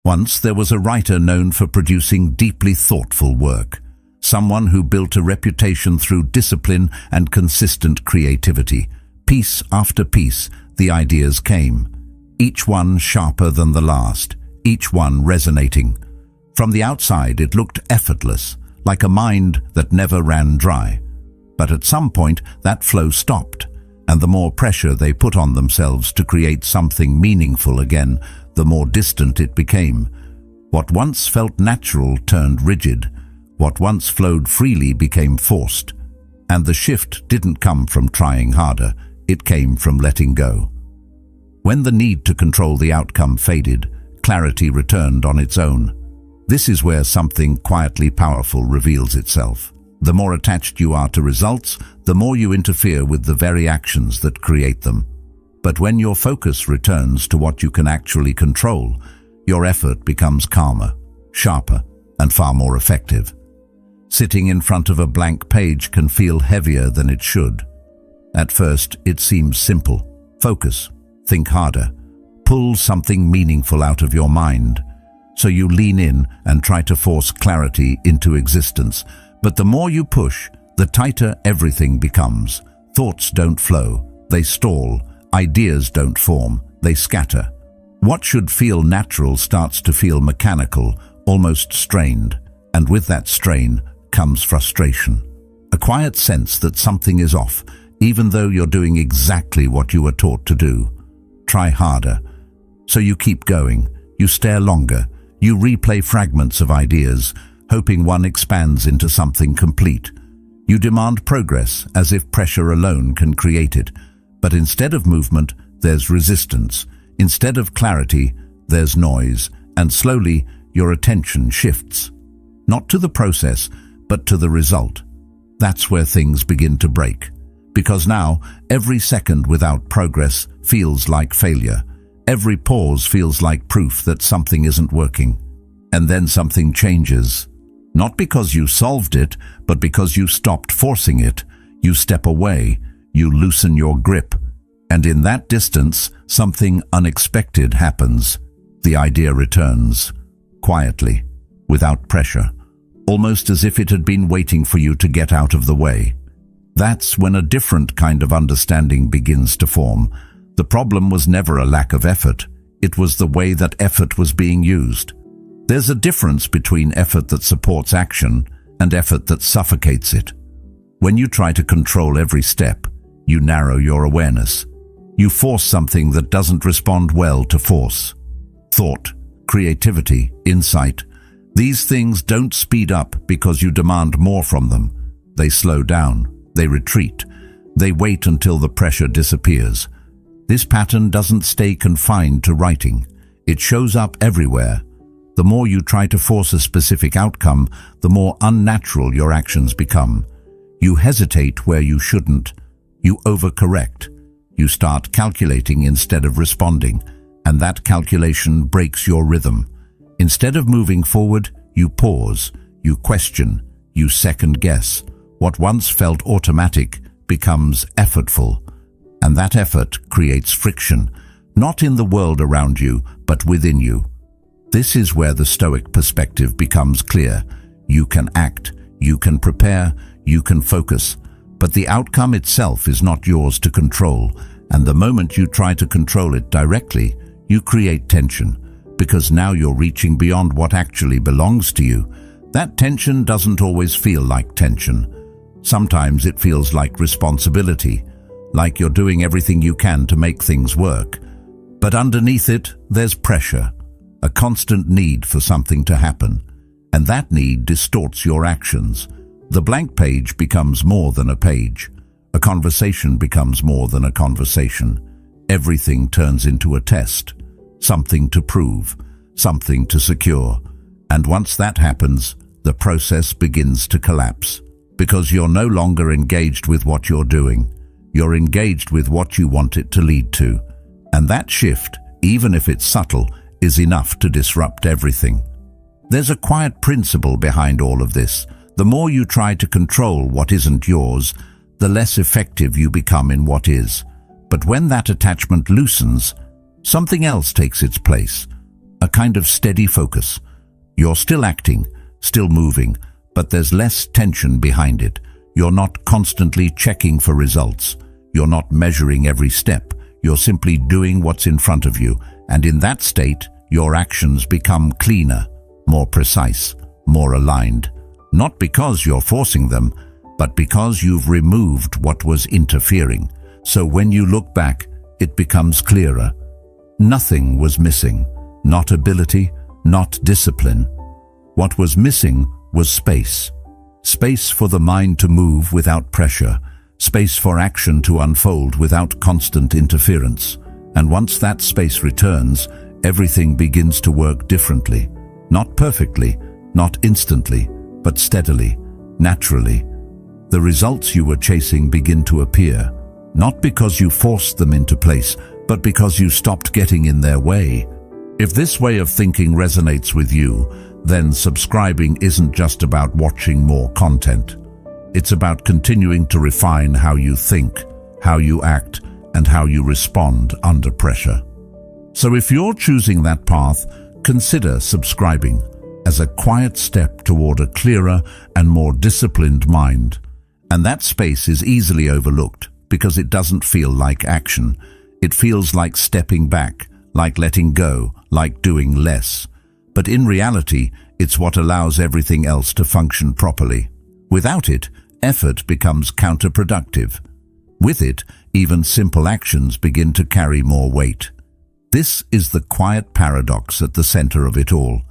Once there was a writer known for producing deeply thoughtful work, someone who built a reputation through discipline and consistent creativity. Piece after piece, the ideas came, each one sharper than the last, each one resonating. From the outside it looked effortless, like a mind that never ran dry. But at some point that flow stopped, and the more pressure they put on themselves to create something meaningful again, the more distant it became. What once felt natural turned rigid. What once flowed freely became forced. And the shift didn't come from trying harder, it came from letting go. When the need to control the outcome faded, clarity returned on its own. This is where something quietly powerful reveals itself. The more attached you are to results, the more you interfere with the very actions that create them. But when your focus returns to what you can actually control, your effort becomes calmer, sharper, and far more effective. Sitting in front of a blank page can feel heavier than it should. At first, it seems simple. Focus, think harder, pull something meaningful out of your mind. So you lean in and try to force clarity into existence. But the more you push, the tighter everything becomes. Thoughts don't flow, they stall. Ideas don't form, they scatter. What should feel natural starts to feel mechanical, almost strained. And with that strain comes frustration. A quiet sense that something is off, even though you're doing exactly what you were taught to do. Try harder. So you keep going, you stare longer, you replay fragments of ideas, hoping one expands into something complete. You demand progress as if pressure alone can create it. But instead of movement, there's resistance. Instead of clarity, there's noise. And slowly, your attention shifts. Not to the process, but to the result. That's where things begin to break. Because now, every second without progress feels like failure. Every pause feels like proof that something isn't working. And then something changes. Not because you solved it, but because you stopped forcing it. You step away. You loosen your grip, and in that distance, something unexpected happens. The idea returns, quietly, without pressure, almost as if it had been waiting for you to get out of the way. That's when a different kind of understanding begins to form. The problem was never a lack of effort, it was the way that effort was being used. There's a difference between effort that supports action and effort that suffocates it. When you try to control every step, you narrow your awareness. You force something that doesn't respond well to force. Thought, creativity, insight. These things don't speed up because you demand more from them. They slow down, they retreat, they wait until the pressure disappears. This pattern doesn't stay confined to writing. It shows up everywhere. The more you try to force a specific outcome, the more unnatural your actions become. You hesitate where you shouldn't. You overcorrect. You start calculating instead of responding, and that calculation breaks your rhythm. Instead of moving forward, you pause, you question, you second-guess. What once felt automatic becomes effortful, and that effort creates friction, not in the world around you, but within you. This is where the Stoic perspective becomes clear. You can act, you can prepare, you can focus, but the outcome itself is not yours to control, and the moment you try to control it directly, you create tension, because now you're reaching beyond what actually belongs to you. That tension doesn't always feel like tension. Sometimes it feels like responsibility, like you're doing everything you can to make things work. But underneath it, there's pressure, a constant need for something to happen, and that need distorts your actions. The blank page becomes more than a page. A conversation becomes more than a conversation. Everything turns into a test, something to prove, something to secure. And once that happens, the process begins to collapse. Because you're no longer engaged with what you're doing. You're engaged with what you want it to lead to. And that shift, even if it's subtle, is enough to disrupt everything. There's a quiet principle behind all of this. The more you try to control what isn't yours, the less effective you become in what is. But when that attachment loosens, something else takes its place. a kind of steady focus. You're still acting, still moving, but there's less tension behind it. You're not constantly checking for results. You're not measuring every step. You're simply doing what's in front of you, and in that state, your actions become cleaner, more precise, more aligned. Not because you're forcing them, but because you've removed what was interfering. So when you look back, it becomes clearer. Nothing was missing, not ability, not discipline. What was missing was space. Space for the mind to move without pressure, space for action to unfold without constant interference. And once that space returns, everything begins to work differently. Not perfectly, not instantly, but steadily, naturally. The results you were chasing begin to appear, not because you forced them into place, but because you stopped getting in their way. If this way of thinking resonates with you, then subscribing isn't just about watching more content. It's about continuing to refine how you think, how you act, and how you respond under pressure. So if you're choosing that path, consider subscribing as a quiet step toward a clearer and more disciplined mind. And that space is easily overlooked because it doesn't feel like action. It feels like stepping back, like letting go, like doing less. But in reality, it's what allows everything else to function properly. Without it, effort becomes counterproductive. With it, even simple actions begin to carry more weight. This is the quiet paradox at the center of it all.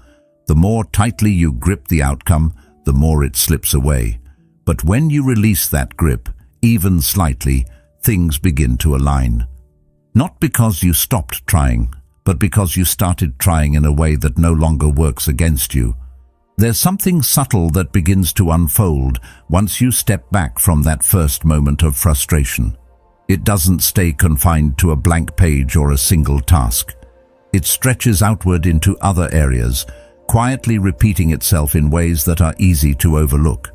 The more tightly you grip the outcome, the more it slips away. But when you release that grip, even slightly, things begin to align. Not because you stopped trying, but because you started trying in a way that no longer works against you. There's something subtle that begins to unfold once you step back from that first moment of frustration. It doesn't stay confined to a blank page or a single task. It stretches outward into other areas, quietly repeating itself in ways that are easy to overlook.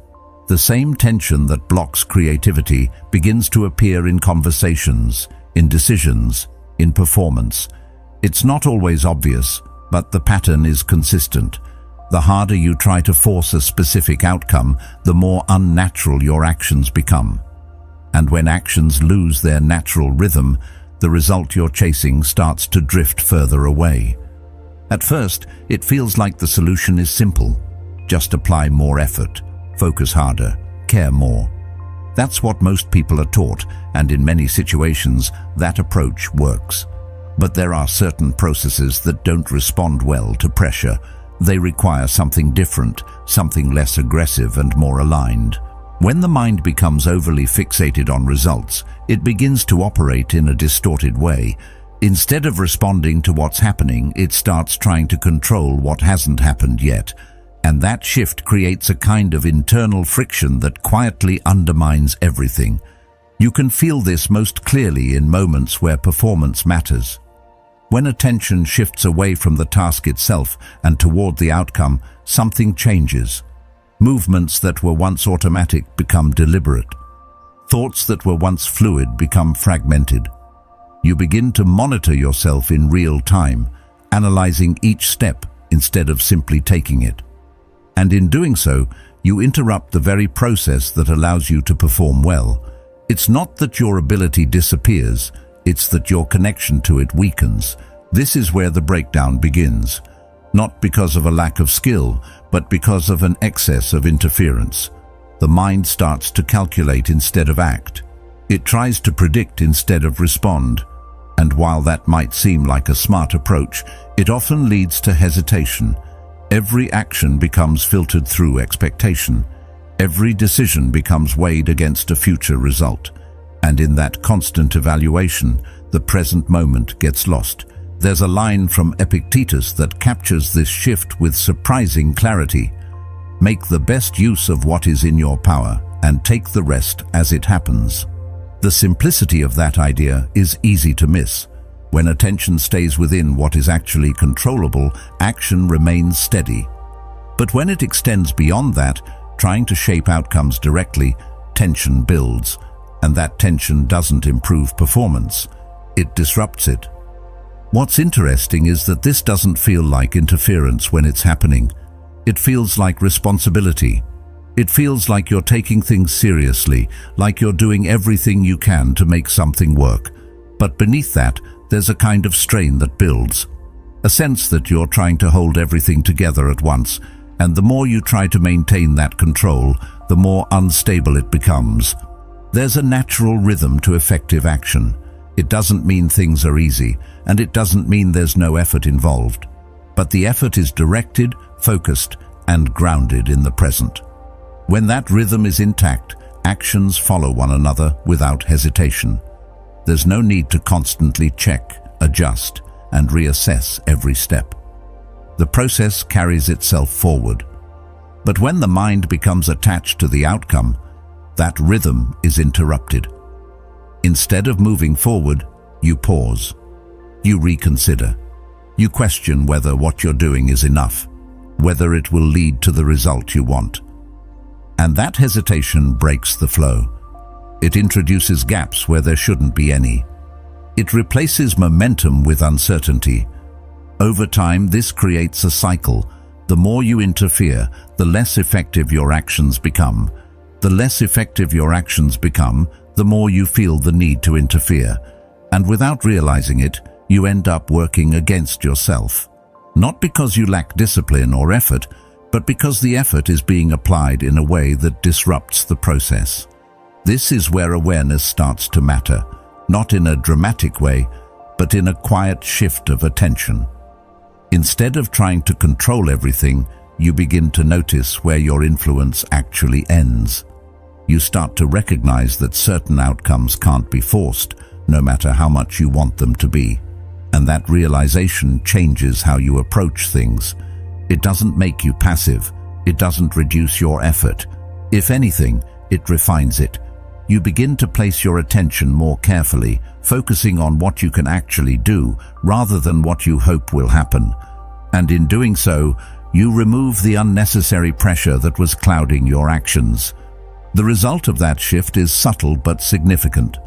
The same tension that blocks creativity begins to appear in conversations, in decisions, in performance. It's not always obvious, but the pattern is consistent. The harder you try to force a specific outcome, the more unnatural your actions become. And when actions lose their natural rhythm, the result you're chasing starts to drift further away. At first, it feels like the solution is simple. Just apply more effort, focus harder, care more. That's what most people are taught, and in many situations, that approach works. But there are certain processes that don't respond well to pressure. They require something different, something less aggressive and more aligned. When the mind becomes overly fixated on results, it begins to operate in a distorted way. Instead of responding to what's happening, it starts trying to control what hasn't happened yet. And that shift creates a kind of internal friction that quietly undermines everything. You can feel this most clearly in moments where performance matters. When attention shifts away from the task itself and toward the outcome, something changes. Movements that were once automatic become deliberate. Thoughts that were once fluid become fragmented. You begin to monitor yourself in real time, analyzing each step instead of simply taking it. And in doing so, you interrupt the very process that allows you to perform well. It's not that your ability disappears, it's that your connection to it weakens. This is where the breakdown begins. Not because of a lack of skill, but because of an excess of interference. The mind starts to calculate instead of act. It tries to predict instead of respond. And while that might seem like a smart approach, it often leads to hesitation. Every action becomes filtered through expectation. Every decision becomes weighed against a future result. And in that constant evaluation, the present moment gets lost. There's a line from Epictetus that captures this shift with surprising clarity. Make the best use of what is in your power and take the rest as it happens. The simplicity of that idea is easy to miss. When attention stays within what is actually controllable, action remains steady. But when it extends beyond that, trying to shape outcomes directly, tension builds. And that tension doesn't improve performance. It disrupts it. What's interesting is that this doesn't feel like interference when it's happening. It feels like responsibility. It feels like you're taking things seriously, like you're doing everything you can to make something work. But beneath that, there's a kind of strain that builds. A sense that you're trying to hold everything together at once, and the more you try to maintain that control, the more unstable it becomes. There's a natural rhythm to effective action. It doesn't mean things are easy, and it doesn't mean there's no effort involved. But the effort is directed, focused, and grounded in the present. When that rhythm is intact, actions follow one another without hesitation. There's no need to constantly check, adjust, and reassess every step. The process carries itself forward. But when the mind becomes attached to the outcome, that rhythm is interrupted. Instead of moving forward, you pause. You reconsider. You question whether what you're doing is enough, whether it will lead to the result you want. And that hesitation breaks the flow. It introduces gaps where there shouldn't be any. It replaces momentum with uncertainty. Over time, this creates a cycle. The more you interfere, the less effective your actions become. The less effective your actions become, the more you feel the need to interfere. And without realizing it, you end up working against yourself. Not because you lack discipline or effort, but because the effort is being applied in a way that disrupts the process. This is where awareness starts to matter, not in a dramatic way, but in a quiet shift of attention. Instead of trying to control everything, you begin to notice where your influence actually ends. You start to recognize that certain outcomes can't be forced, no matter how much you want them to be. And that realization changes how you approach things. It doesn't make you passive. It doesn't reduce your effort. If anything, it refines it. You begin to place your attention more carefully, focusing on what you can actually do rather than what you hope will happen. And in doing so, you remove the unnecessary pressure that was clouding your actions. The result of that shift is subtle but significant.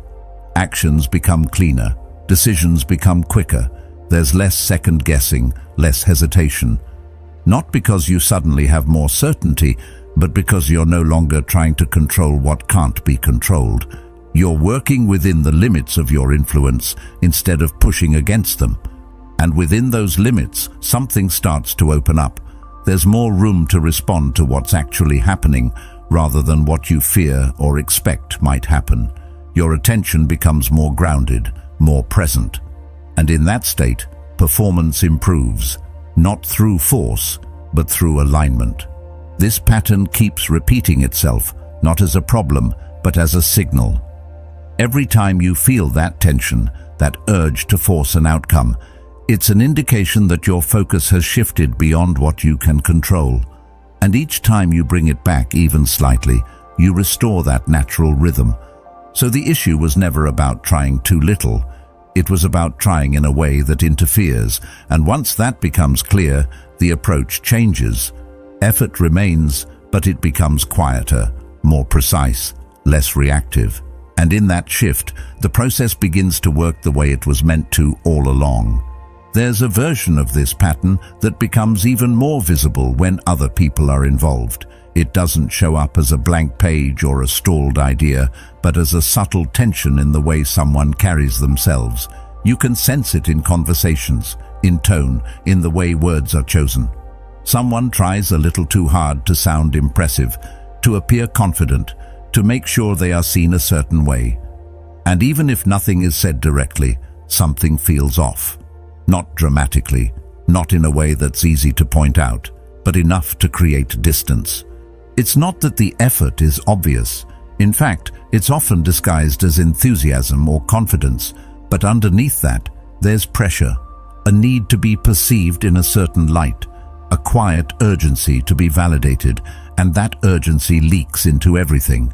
Actions become cleaner. Decisions become quicker. There's less second-guessing, less hesitation. Not because you suddenly have more certainty, but because you're no longer trying to control what can't be controlled. You're working within the limits of your influence instead of pushing against them. And within those limits, something starts to open up. There's more room to respond to what's actually happening rather than what you fear or expect might happen. Your attention becomes more grounded, more present. And in that state, performance improves. Not through force, but through alignment. This pattern keeps repeating itself, not as a problem, but as a signal. Every time you feel that tension, that urge to force an outcome, it's an indication that your focus has shifted beyond what you can control. And each time you bring it back even slightly, you restore that natural rhythm. So the issue was never about trying too little. It was about trying in a way that interferes, and once that becomes clear, the approach changes. Effort remains, but it becomes quieter, more precise, less reactive. And in that shift, the process begins to work the way it was meant to all along. There's a version of this pattern that becomes even more visible when other people are involved. It doesn't show up as a blank page or a stalled idea, but as a subtle tension in the way someone carries themselves. You can sense it in conversations, in tone, in the way words are chosen. Someone tries a little too hard to sound impressive, to appear confident, to make sure they are seen a certain way. And even if nothing is said directly, something feels off. Not dramatically, not in a way that's easy to point out, but enough to create distance. It's not that the effort is obvious. In fact, it's often disguised as enthusiasm or confidence, but underneath that, there's pressure, a need to be perceived in a certain light, a quiet urgency to be validated, and that urgency leaks into everything.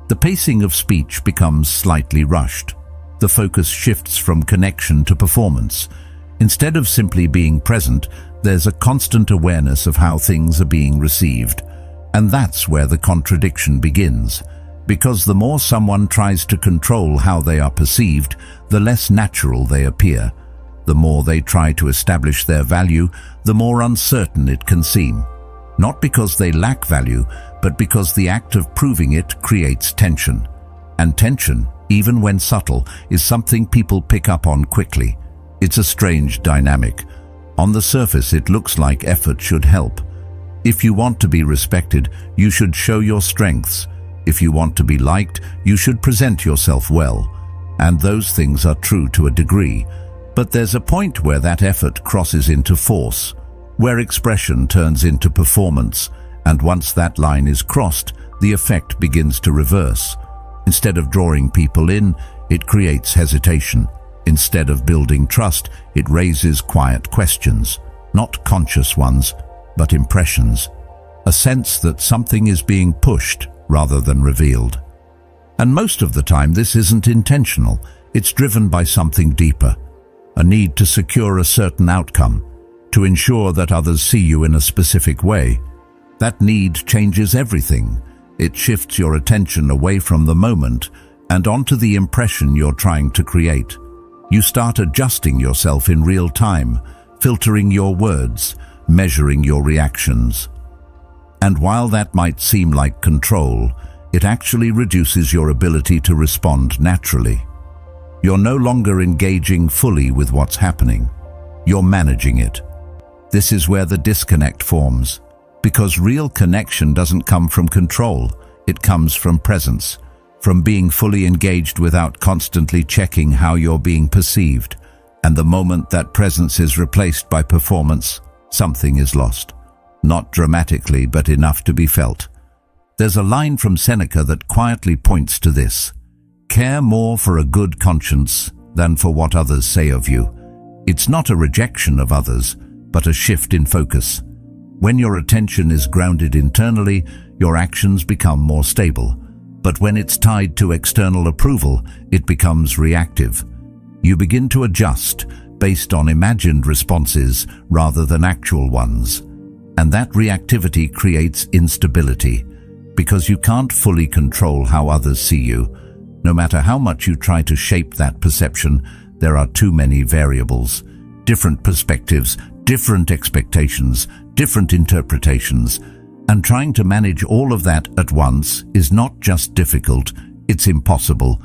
The pacing of speech becomes slightly rushed. The focus shifts from connection to performance. Instead of simply being present, there's a constant awareness of how things are being received. And that's where the contradiction begins. Because the more someone tries to control how they are perceived, the less natural they appear. The more they try to establish their value, the more uncertain it can seem. Not because they lack value, but because the act of proving it creates tension. And tension, even when subtle, is something people pick up on quickly. It's a strange dynamic. On the surface, it looks like effort should help. If you want to be respected, you should show your strengths. If you want to be liked, you should present yourself well. And those things are true to a degree. But there's a point where that effort crosses into force, where expression turns into performance, and once that line is crossed, the effect begins to reverse. Instead of drawing people in, it creates hesitation. Instead of building trust, it raises quiet questions, not conscious ones, but impressions. A sense that something is being pushed rather than revealed. And most of the time this isn't intentional, it's driven by something deeper. A need to secure a certain outcome, to ensure that others see you in a specific way. That need changes everything. It shifts your attention away from the moment and onto the impression you're trying to create. You start adjusting yourself in real time, filtering your words, measuring your reactions. And while that might seem like control, it actually reduces your ability to respond naturally. You're no longer engaging fully with what's happening. You're managing it. This is where the disconnect forms, because real connection doesn't come from control. It comes from presence, from being fully engaged without constantly checking how you're being perceived. And the moment that presence is replaced by performance, something is lost. Not dramatically, but enough to be felt. There's a line from Seneca that quietly points to this. Care more for a good conscience than for what others say of you. It's not a rejection of others, but a shift in focus. When your attention is grounded internally, your actions become more stable. But when it's tied to external approval, it becomes reactive. You begin to adjust based on imagined responses rather than actual ones. And that reactivity creates instability, because you can't fully control how others see you. No matter how much you try to shape that perception, there are too many variables, different perspectives, different expectations, different interpretations, and trying to manage all of that at once is not just difficult, it's impossible.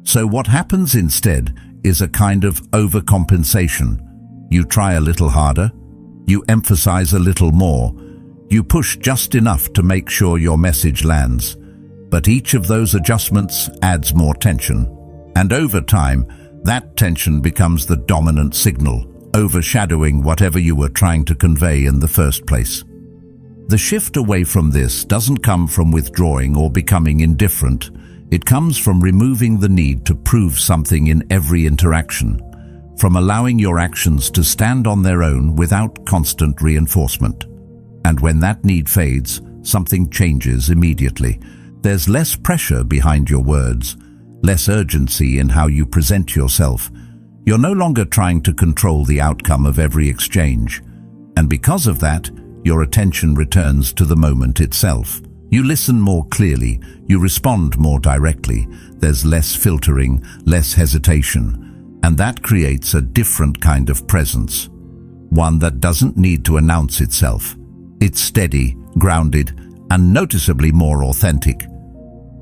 So what happens instead is a kind of overcompensation. You try a little harder, you emphasize a little more, you push just enough to make sure your message lands. But each of those adjustments adds more tension. And over time, that tension becomes the dominant signal, overshadowing whatever you were trying to convey in the first place. The shift away from this doesn't come from withdrawing or becoming indifferent. It comes from removing the need to prove something in every interaction, from allowing your actions to stand on their own without constant reinforcement. And when that need fades, something changes immediately. There's less pressure behind your words, less urgency in how you present yourself. You're no longer trying to control the outcome of every exchange. And because of that, your attention returns to the moment itself. You listen more clearly, you respond more directly. There's less filtering, less hesitation. And that creates a different kind of presence. One that doesn't need to announce itself. It's steady, grounded, and noticeably more authentic.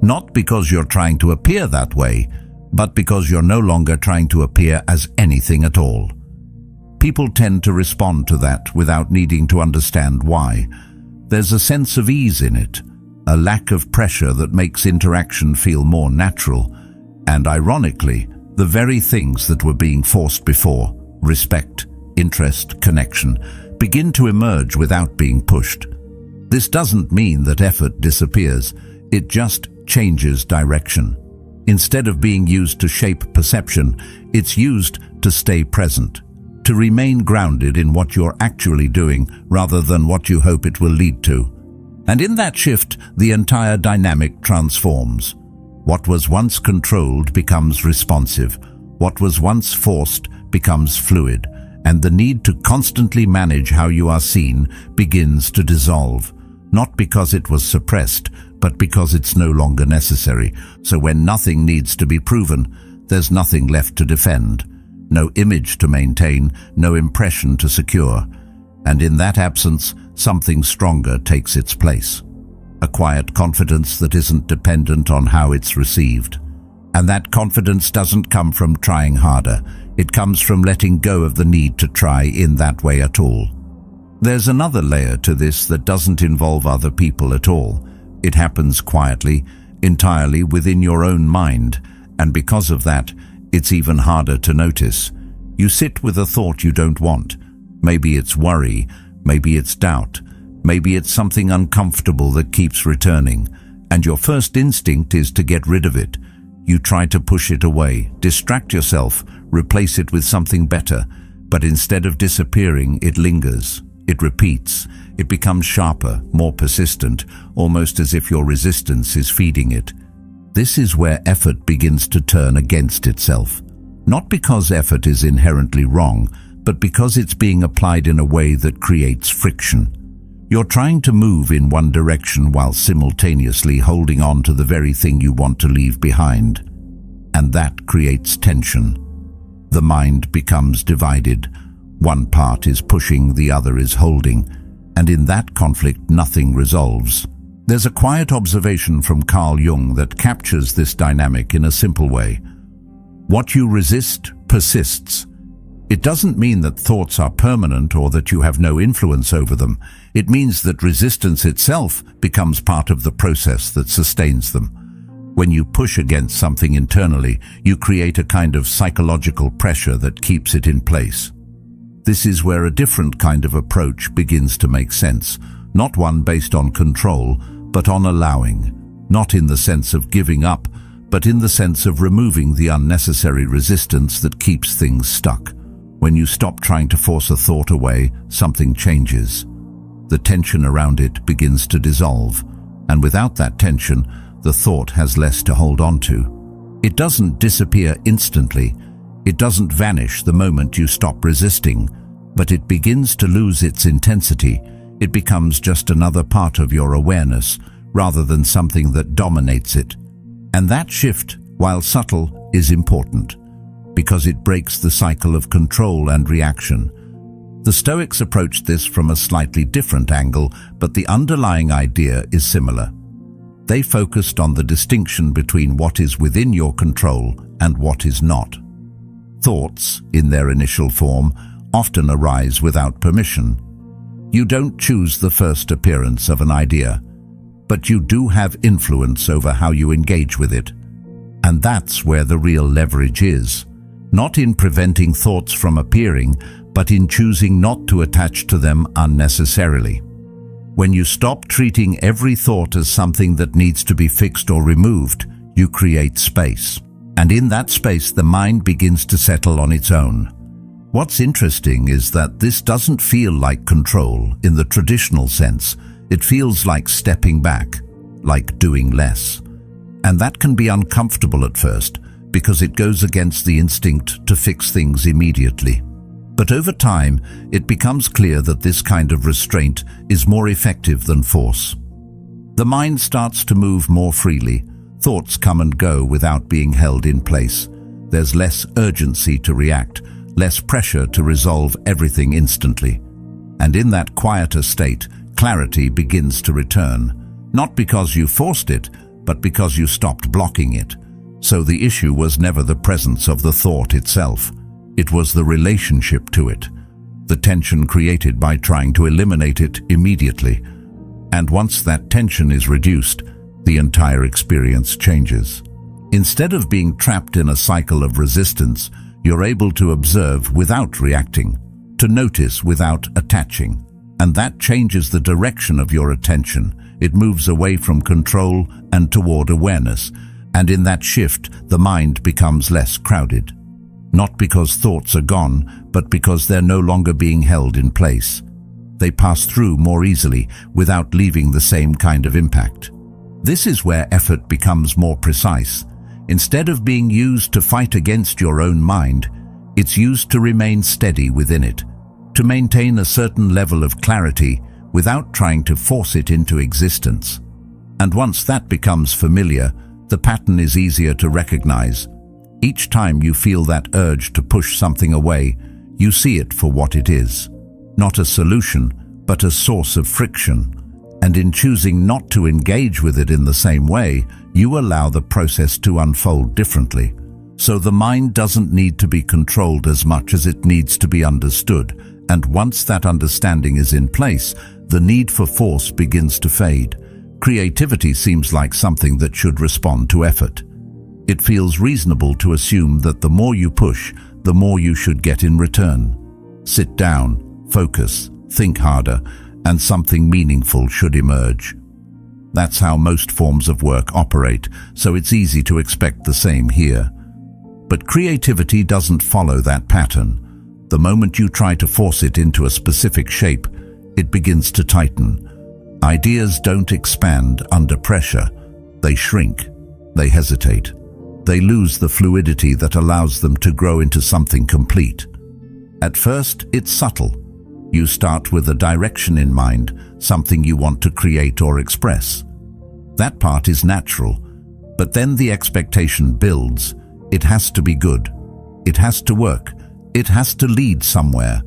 Not because you're trying to appear that way, but because you're no longer trying to appear as anything at all. People tend to respond to that without needing to understand why. There's a sense of ease in it, a lack of pressure that makes interaction feel more natural. And ironically, the very things that were being forced before, respect, interest, connection, begin to emerge without being pushed. This doesn't mean that effort disappears, it just changes direction. Instead of being used to shape perception, it's used to stay present, to remain grounded in what you're actually doing rather than what you hope it will lead to. And in that shift, the entire dynamic transforms. What was once controlled becomes responsive. What was once forced becomes fluid. And the need to constantly manage how you are seen begins to dissolve. Not because it was suppressed, but because it's no longer necessary. So when nothing needs to be proven, there's nothing left to defend. no image to maintain, no impression to secure. And in that absence, something stronger takes its place. A quiet confidence that isn't dependent on how it's received. And that confidence doesn't come from trying harder. It comes from letting go of the need to try in that way at all. There's another layer to this that doesn't involve other people at all. It happens quietly, entirely within your own mind, and because of that, it's even harder to notice. You sit with a thought you don't want. Maybe it's worry, maybe it's doubt, maybe it's something uncomfortable that keeps returning, and your first instinct is to get rid of it. You try to push it away, distract yourself, replace it with something better, but instead of disappearing, it lingers. It repeats. It becomes sharper, more persistent, almost as if your resistance is feeding it. This is where effort begins to turn against itself. Not because effort is inherently wrong, but because it's being applied in a way that creates friction. You're trying to move in one direction while simultaneously holding on to the very thing you want to leave behind. And that creates tension. The mind becomes divided. One part is pushing, the other is holding, and in that conflict nothing resolves. There's a quiet observation from Carl Jung that captures this dynamic in a simple way. What you resist persists. It doesn't mean that thoughts are permanent or that you have no influence over them. It means that resistance itself becomes part of the process that sustains them. When you push against something internally, you create a kind of psychological pressure that keeps it in place. This is where a different kind of approach begins to make sense, not one based on control, but on allowing, not in the sense of giving up, but in the sense of removing the unnecessary resistance that keeps things stuck. When you stop trying to force a thought away, something changes. The tension around it begins to dissolve, and without that tension, the thought has less to hold on to. It doesn't disappear instantly. It doesn't vanish the moment you stop resisting, but it begins to lose its intensity. It becomes just another part of your awareness, rather than something that dominates it. And that shift, while subtle, is important, because it breaks the cycle of control and reaction. The Stoics approached this from a slightly different angle, but the underlying idea is similar. They focused on the distinction between what is within your control and what is not. Thoughts, in their initial form, often arise without permission. You don't choose the first appearance of an idea, but you do have influence over how you engage with it. And that's where the real leverage is. Not in preventing thoughts from appearing, but in choosing not to attach to them unnecessarily. When you stop treating every thought as something that needs to be fixed or removed, you create space. And in that space, the mind begins to settle on its own. What's interesting is that this doesn't feel like control in the traditional sense. It feels like stepping back, like doing less. And that can be uncomfortable at first, because it goes against the instinct to fix things immediately. But over time, it becomes clear that this kind of restraint is more effective than force. The mind starts to move more freely. Thoughts come and go without being held in place. There's less urgency to react, less pressure to resolve everything instantly. And in that quieter state, clarity begins to return, not because you forced it, but because you stopped blocking it. So the issue was never the presence of the thought itself. It was the relationship to it, the tension created by trying to eliminate it immediately. And once that tension is reduced, the entire experience changes. Instead of being trapped in a cycle of resistance, you're able to observe without reacting, to notice without attaching. And that changes the direction of your attention. It moves away from control and toward awareness. And in that shift, the mind becomes less crowded. Not because thoughts are gone, but because they're no longer being held in place. They pass through more easily without leaving the same kind of impact. This is where effort becomes more precise. Instead of being used to fight against your own mind, it's used to remain steady within it, to maintain a certain level of clarity without trying to force it into existence. And once that becomes familiar, the pattern is easier to recognize. Each time you feel that urge to push something away, you see it for what it is. Not a solution, but a source of friction. And in choosing not to engage with it in the same way, you allow the process to unfold differently. So the mind doesn't need to be controlled as much as it needs to be understood. And once that understanding is in place, the need for force begins to fade. Creativity seems like something that should respond to effort. It feels reasonable to assume that the more you push, the more you should get in return. Sit down, focus, think harder, and something meaningful should emerge. That's how most forms of work operate, so it's easy to expect the same here. But creativity doesn't follow that pattern. The moment you try to force it into a specific shape, it begins to tighten. Ideas don't expand under pressure. They shrink. They hesitate. They lose the fluidity that allows them to grow into something complete. At first, it's subtle. You start with a direction in mind, something you want to create or express. That part is natural, but then the expectation builds. It has to be good. It has to work. It has to lead somewhere.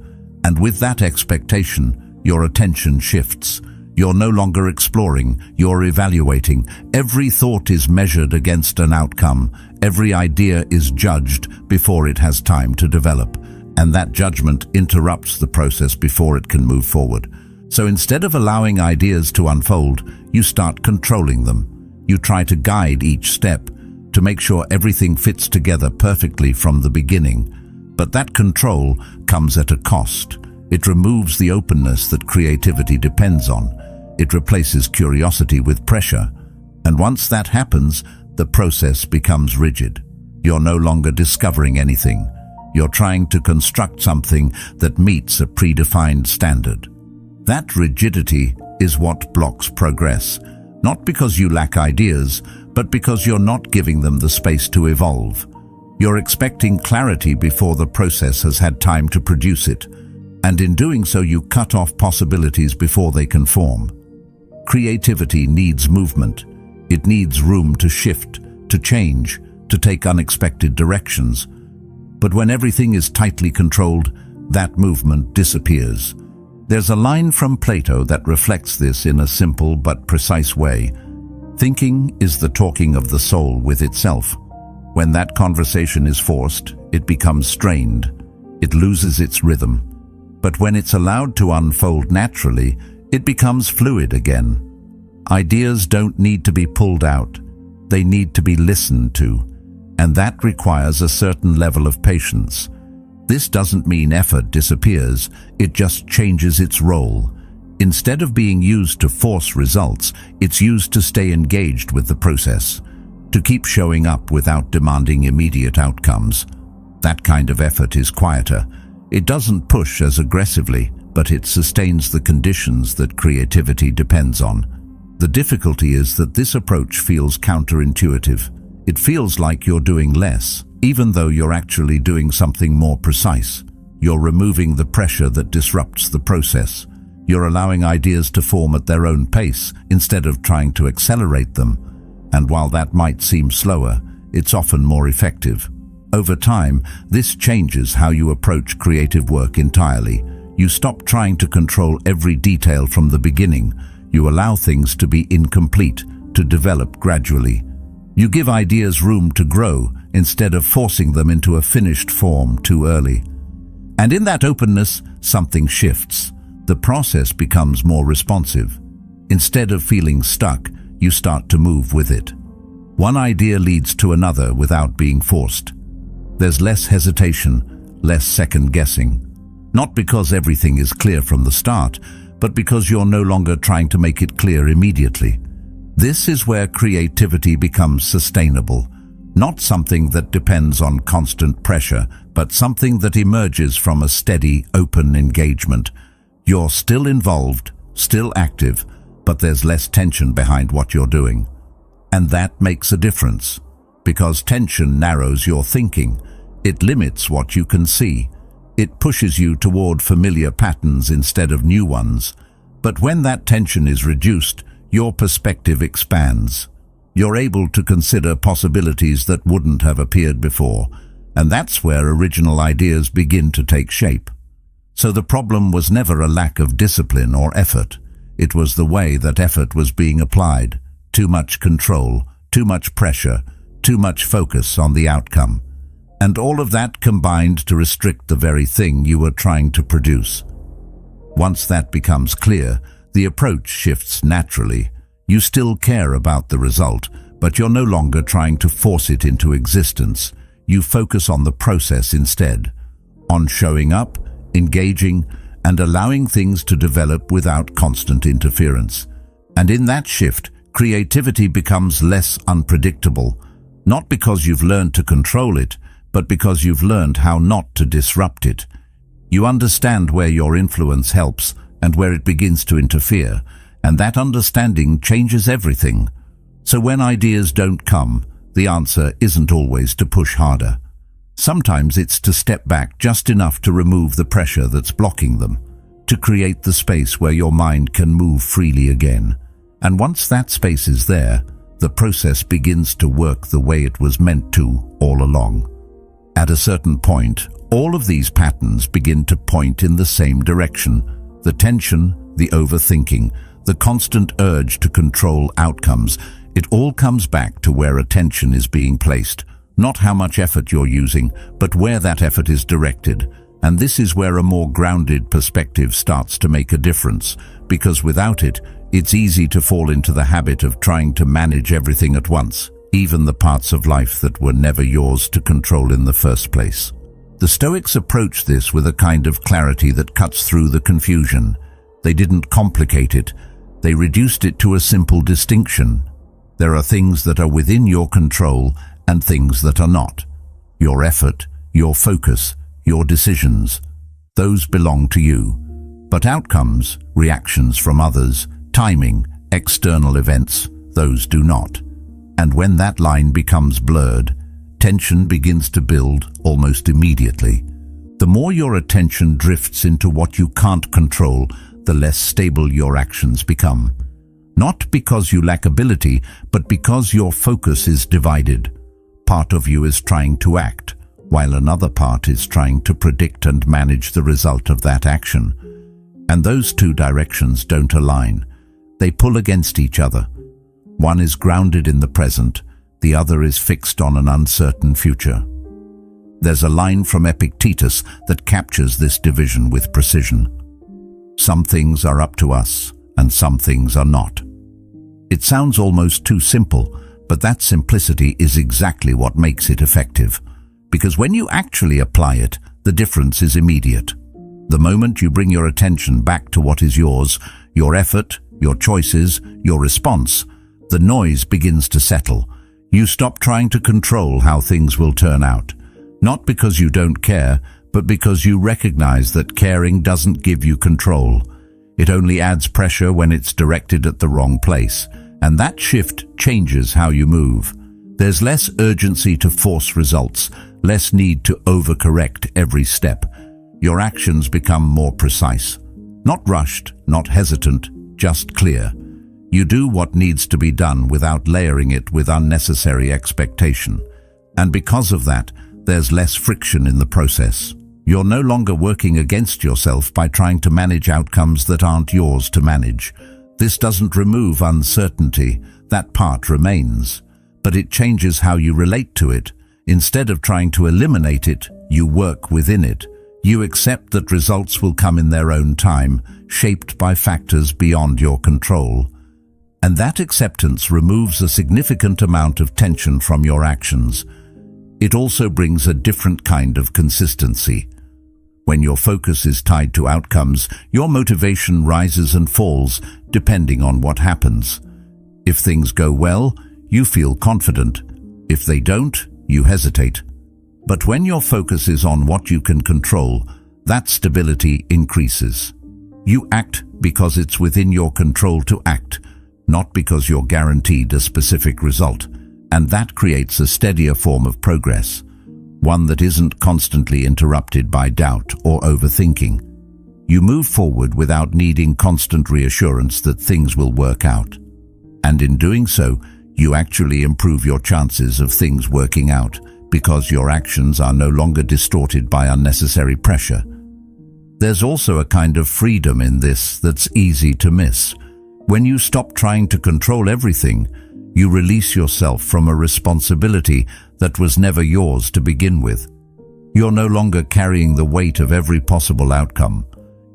And with that expectation, your attention shifts. You're no longer exploring, you're evaluating. Every thought is measured against an outcome. Every idea is judged before it has time to develop. And that judgment interrupts the process before it can move forward. So instead of allowing ideas to unfold, you start controlling them. You try to guide each step, to make sure everything fits together perfectly from the beginning. But that control comes at a cost. It removes the openness that creativity depends on. It replaces curiosity with pressure. And once that happens, the process becomes rigid. You're no longer discovering anything. You're trying to construct something that meets a predefined standard. That rigidity is what blocks progress, not because you lack ideas, but because you're not giving them the space to evolve. You're expecting clarity before the process has had time to produce it, and in doing so you cut off possibilities before they can form. Creativity needs movement. It needs room to shift, to change, to take unexpected directions. But when everything is tightly controlled, that movement disappears. There's a line from Plato that reflects this in a simple but precise way. Thinking is the talking of the soul with itself. When that conversation is forced, it becomes strained. It loses its rhythm. But when it's allowed to unfold naturally, it becomes fluid again. Ideas don't need to be pulled out. They need to be listened to. And that requires a certain level of patience. This doesn't mean effort disappears, it just changes its role. Instead of being used to force results, it's used to stay engaged with the process, to keep showing up without demanding immediate outcomes. That kind of effort is quieter. It doesn't push as aggressively, but it sustains the conditions that creativity depends on. The difficulty is that this approach feels counterintuitive. It feels like you're doing less, even though you're actually doing something more precise. You're removing the pressure that disrupts the process. You're allowing ideas to form at their own pace instead of trying to accelerate them. And while that might seem slower, it's often more effective. Over time, this changes how you approach creative work entirely. You stop trying to control every detail from the beginning. You allow things to be incomplete, to develop gradually. You give ideas room to grow instead of forcing them into a finished form too early. And in that openness, something shifts. The process becomes more responsive. Instead of feeling stuck, you start to move with it. One idea leads to another without being forced. There's less hesitation, less second-guessing. Not because everything is clear from the start, but because you're no longer trying to make it clear immediately. This is where creativity becomes sustainable, not something that depends on constant pressure, but something that emerges from a steady, open engagement. You're still involved, still active, but there's less tension behind what you're doing. And that makes a difference, because tension narrows your thinking. It limits what you can see. It pushes you toward familiar patterns instead of new ones. But when that tension is reduced, your perspective expands. You're able to consider possibilities that wouldn't have appeared before, and that's where original ideas begin to take shape. So the problem was never a lack of discipline or effort. It was the way that effort was being applied. Too much control, too much pressure, too much focus on the outcome. And all of that combined to restrict the very thing you were trying to produce. Once that becomes clear, the approach shifts naturally. You still care about the result, but you're no longer trying to force it into existence. You focus on the process instead, on showing up, engaging, and allowing things to develop without constant interference. And in that shift, creativity becomes less unpredictable, not because you've learned to control it, but because you've learned how not to disrupt it. You understand where your influence helps and where it begins to interfere, and that understanding changes everything. So when ideas don't come, the answer isn't always to push harder. Sometimes it's to step back just enough to remove the pressure that's blocking them, to create the space where your mind can move freely again. And once that space is there, the process begins to work the way it was meant to all along. At a certain point, all of these patterns begin to point in the same direction. The tension, the overthinking, the constant urge to control outcomes, it all comes back to where attention is being placed. Not how much effort you're using, but where that effort is directed. And this is where a more grounded perspective starts to make a difference, because without it, it's easy to fall into the habit of trying to manage everything at once, even the parts of life that were never yours to control in the first place. The Stoics approach this with a kind of clarity that cuts through the confusion. They didn't complicate it. They reduced it to a simple distinction. There are things that are within your control and things that are not. Your effort, your focus, your decisions, those belong to you. But outcomes, reactions from others, timing, external events, those do not. And when that line becomes blurred, tension begins to build almost immediately. The more your attention drifts into what you can't control, the less stable your actions become. Not because you lack ability, but because your focus is divided. Part of you is trying to act, while another part is trying to predict and manage the result of that action. And those two directions don't align. They pull against each other. One is grounded in the present, the other is fixed on an uncertain future. There's a line from Epictetus that captures this division with precision. Some things are up to us, and some things are not. It sounds almost too simple, but that simplicity is exactly what makes it effective. Because when you actually apply it, the difference is immediate. The moment you bring your attention back to what is yours, your effort, your choices, your response, the noise begins to settle. You stop trying to control how things will turn out. Not because you don't care, but because you recognize that caring doesn't give you control. It only adds pressure when it's directed at the wrong place. And that shift changes how you move. There's less urgency to force results, less need to overcorrect every step. Your actions become more precise. Not rushed, not hesitant, just clear. You do what needs to be done without layering it with unnecessary expectation. And because of that, there's less friction in the process. You're no longer working against yourself by trying to manage outcomes that aren't yours to manage. This doesn't remove uncertainty, that part remains. But it changes how you relate to it. Instead of trying to eliminate it, you work within it. You accept that results will come in their own time, shaped by factors beyond your control. And that acceptance removes a significant amount of tension from your actions. It also brings a different kind of consistency. When your focus is tied to outcomes, your motivation rises and falls depending on what happens. If things go well, you feel confident. If they don't, you hesitate. But when your focus is on what you can control, that stability increases. You act because it's within your control to act, not because you're guaranteed a specific result. And that creates a steadier form of progress, one that isn't constantly interrupted by doubt or overthinking. You move forward without needing constant reassurance that things will work out. And in doing so, you actually improve your chances of things working out because your actions are no longer distorted by unnecessary pressure. There's also a kind of freedom in this that's easy to miss. When you stop trying to control everything, you release yourself from a responsibility that was never yours to begin with. You're no longer carrying the weight of every possible outcome.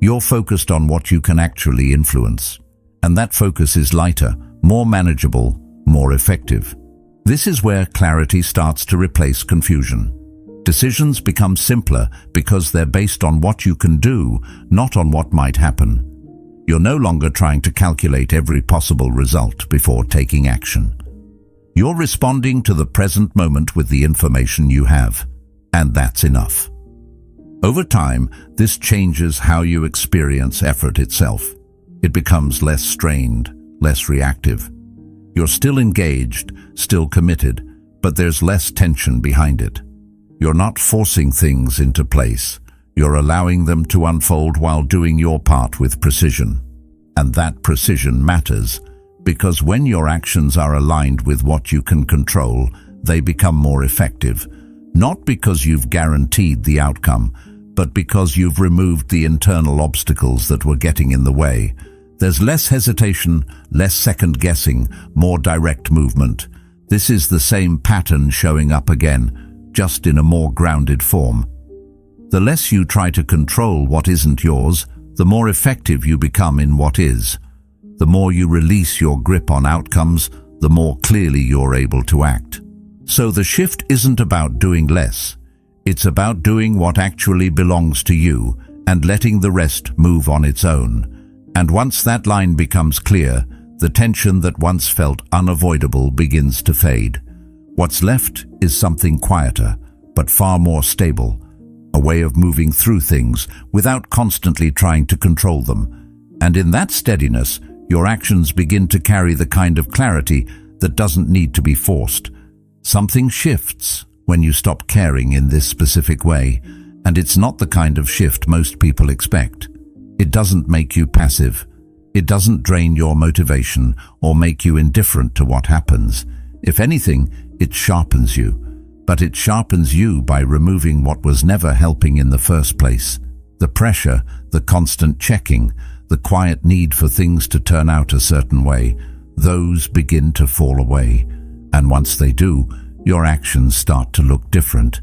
You're focused on what you can actually influence. And that focus is lighter, more manageable, more effective. This is where clarity starts to replace confusion. Decisions become simpler because they're based on what you can do, not on what might happen. You're no longer trying to calculate every possible result before taking action. You're responding to the present moment with the information you have, and that's enough. Over time, this changes how you experience effort itself. It becomes less strained, less reactive. You're still engaged, still committed, but there's less tension behind it. You're not forcing things into place. You're allowing them to unfold while doing your part with precision. And that precision matters, because when your actions are aligned with what you can control, they become more effective. Not because you've guaranteed the outcome, but because you've removed the internal obstacles that were getting in the way. There's less hesitation, less second-guessing, more direct movement. This is the same pattern showing up again, just in a more grounded form. The less you try to control what isn't yours, the more effective you become in what is. The more you release your grip on outcomes, the more clearly you're able to act. So the shift isn't about doing less. It's about doing what actually belongs to you and letting the rest move on its own. And once that line becomes clear, the tension that once felt unavoidable begins to fade. What's left is something quieter, but far more stable, a way of moving through things without constantly trying to control them. And in that steadiness, your actions begin to carry the kind of clarity that doesn't need to be forced. Something shifts when you stop caring in this specific way, and it's not the kind of shift most people expect. It doesn't make you passive. It doesn't drain your motivation or make you indifferent to what happens. If anything, it sharpens you. But it sharpens you by removing what was never helping in the first place. The pressure, the constant checking, the quiet need for things to turn out a certain way, those begin to fall away. And once they do, your actions start to look different.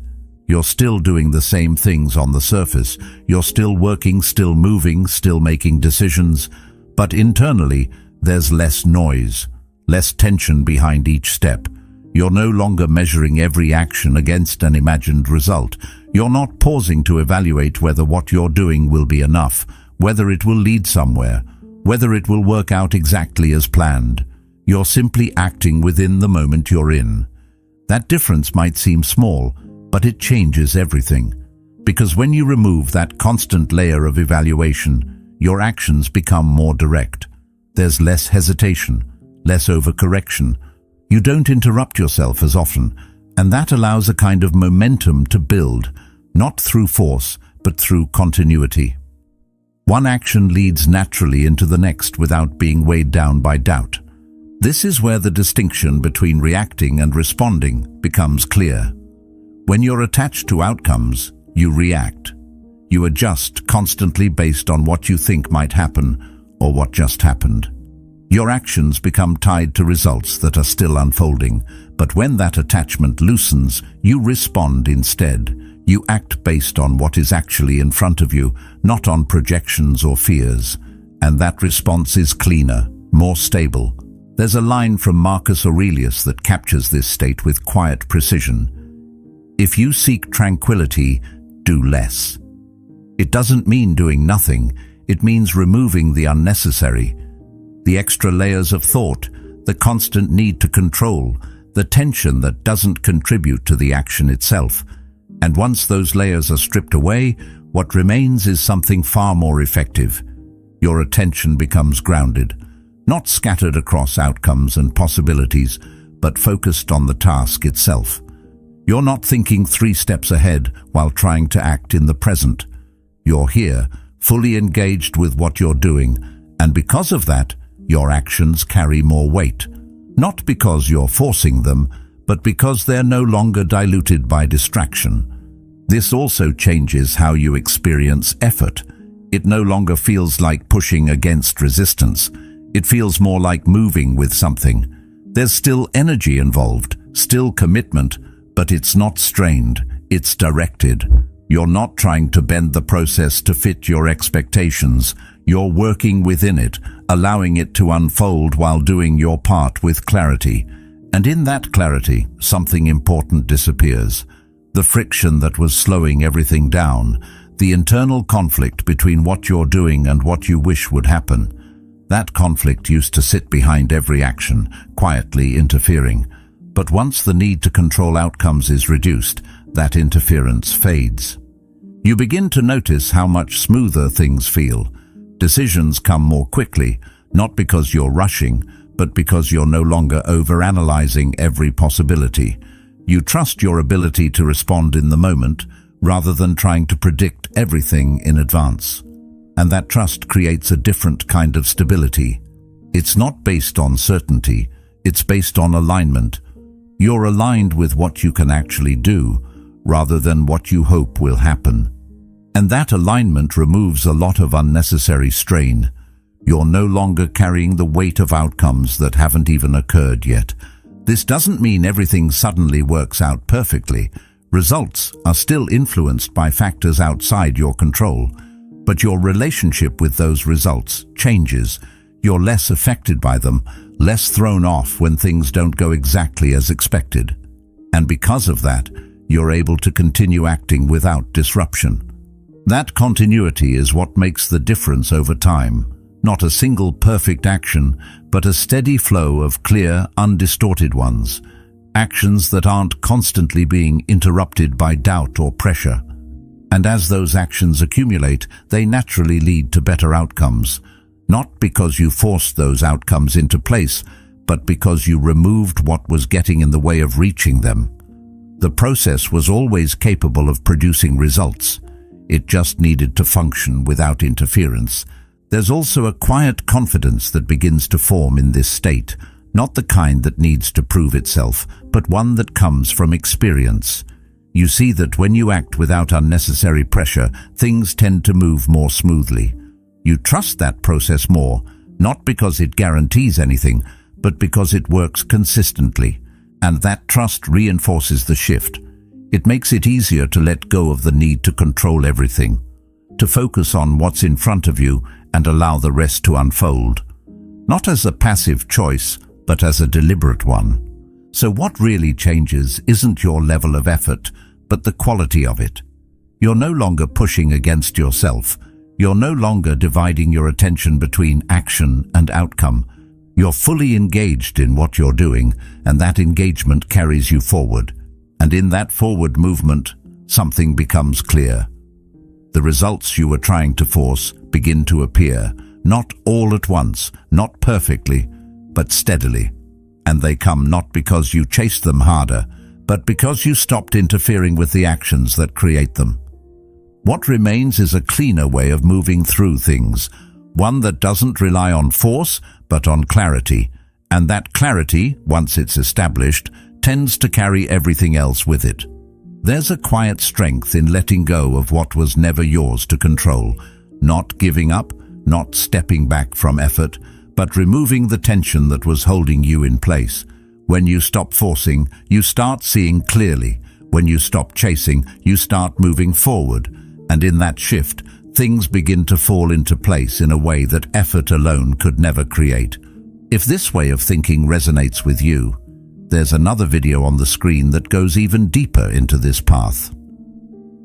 You're still doing the same things on the surface. You're still working, still moving, still making decisions. But internally, there's less noise, less tension behind each step. You're no longer measuring every action against an imagined result. You're not pausing to evaluate whether what you're doing will be enough, whether it will lead somewhere, whether it will work out exactly as planned. You're simply acting within the moment you're in. That difference might seem small, but it changes everything. Because when you remove that constant layer of evaluation, your actions become more direct. There's less hesitation, less overcorrection. You don't interrupt yourself as often, and that allows a kind of momentum to build, not through force, but through continuity. One action leads naturally into the next without being weighed down by doubt. This is where the distinction between reacting and responding becomes clear. When you're attached to outcomes, you react. You adjust constantly based on what you think might happen or what just happened. Your actions become tied to results that are still unfolding, but when that attachment loosens, you respond instead. You act based on what is actually in front of you, not on projections or fears. And that response is cleaner, more stable. There's a line from Marcus Aurelius that captures this state with quiet precision. If you seek tranquility, do less. It doesn't mean doing nothing. It means removing the unnecessary, the extra layers of thought, the constant need to control, the tension that doesn't contribute to the action itself. And once those layers are stripped away, what remains is something far more effective. Your attention becomes grounded, not scattered across outcomes and possibilities, but focused on the task itself. You're not thinking 3 steps ahead while trying to act in the present. You're here, fully engaged with what you're doing, and because of that, your actions carry more weight. Not because you're forcing them, but because they're no longer diluted by distraction. This also changes how you experience effort. It no longer feels like pushing against resistance. It feels more like moving with something. There's still energy involved, still commitment, but it's not strained, it's directed. You're not trying to bend the process to fit your expectations. You're working within it, allowing it to unfold while doing your part with clarity. And in that clarity, something important disappears. The friction that was slowing everything down, the internal conflict between what you're doing and what you wish would happen. That conflict used to sit behind every action, quietly interfering. But once the need to control outcomes is reduced, that interference fades. You begin to notice how much smoother things feel. Decisions come more quickly, not because you're rushing, but because you're no longer overanalyzing every possibility. You trust your ability to respond in the moment, rather than trying to predict everything in advance. And that trust creates a different kind of stability. It's not based on certainty, it's based on alignment. You're aligned with what you can actually do, rather than what you hope will happen. And that alignment removes a lot of unnecessary strain. You're no longer carrying the weight of outcomes that haven't even occurred yet. This doesn't mean everything suddenly works out perfectly. Results are still influenced by factors outside your control, but your relationship with those results changes. You're less affected by them, less thrown off when things don't go exactly as expected. And because of that, you're able to continue acting without disruption. That continuity is what makes the difference over time. Not a single perfect action, but a steady flow of clear, undistorted ones. Actions that aren't constantly being interrupted by doubt or pressure. And as those actions accumulate, they naturally lead to better outcomes. Not because you forced those outcomes into place, but because you removed what was getting in the way of reaching them. The process was always capable of producing results. It just needed to function without interference. There's also a quiet confidence that begins to form in this state, not the kind that needs to prove itself, but one that comes from experience. You see that when you act without unnecessary pressure, things tend to move more smoothly. You trust that process more, not because it guarantees anything, but because it works consistently. And that trust reinforces the shift. It makes it easier to let go of the need to control everything, to focus on what's in front of you and allow the rest to unfold. Not as a passive choice, but as a deliberate one. So what really changes isn't your level of effort, but the quality of it. You're no longer pushing against yourself. You're no longer dividing your attention between action and outcome. You're fully engaged in what you're doing, and that engagement carries you forward. And in that forward movement, something becomes clear. The results you were trying to force begin to appear, not all at once, not perfectly, but steadily. And they come not because you chased them harder, but because you stopped interfering with the actions that create them. What remains is a cleaner way of moving through things, one that doesn't rely on force, but on clarity. And that clarity, once it's established, tends to carry everything else with it. There's a quiet strength in letting go of what was never yours to control, not giving up, not stepping back from effort, but removing the tension that was holding you in place. When you stop forcing, you start seeing clearly. When you stop chasing, you start moving forward. And in that shift, things begin to fall into place in a way that effort alone could never create. If this way of thinking resonates with you, there's another video on the screen that goes even deeper into this path.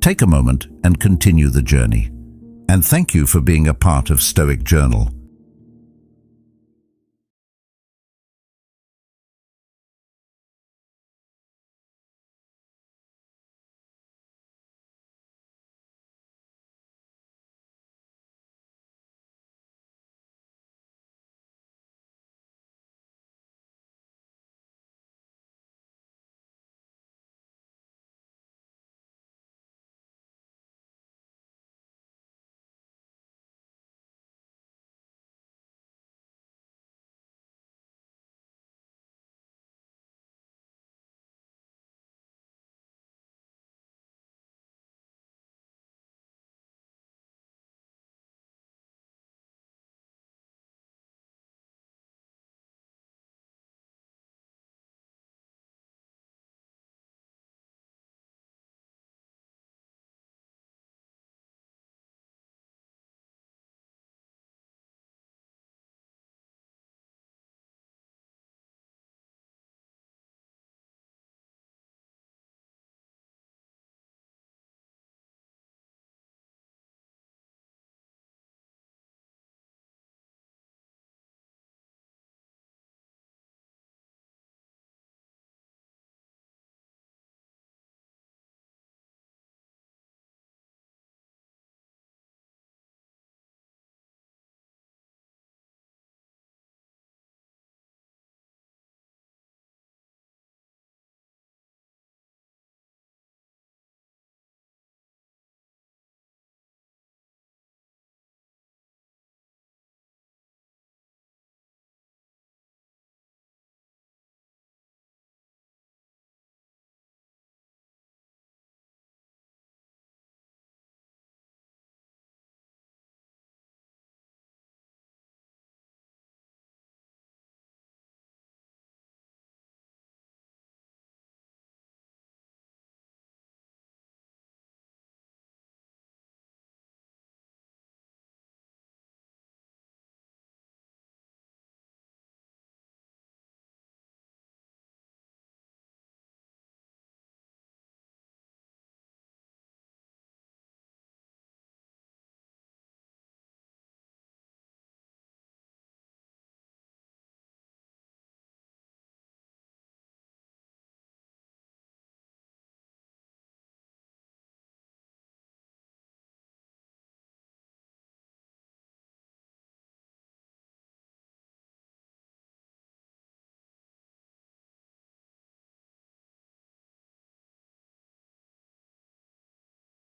Take a moment and continue the journey. And thank you for being a part of Stoic Journal.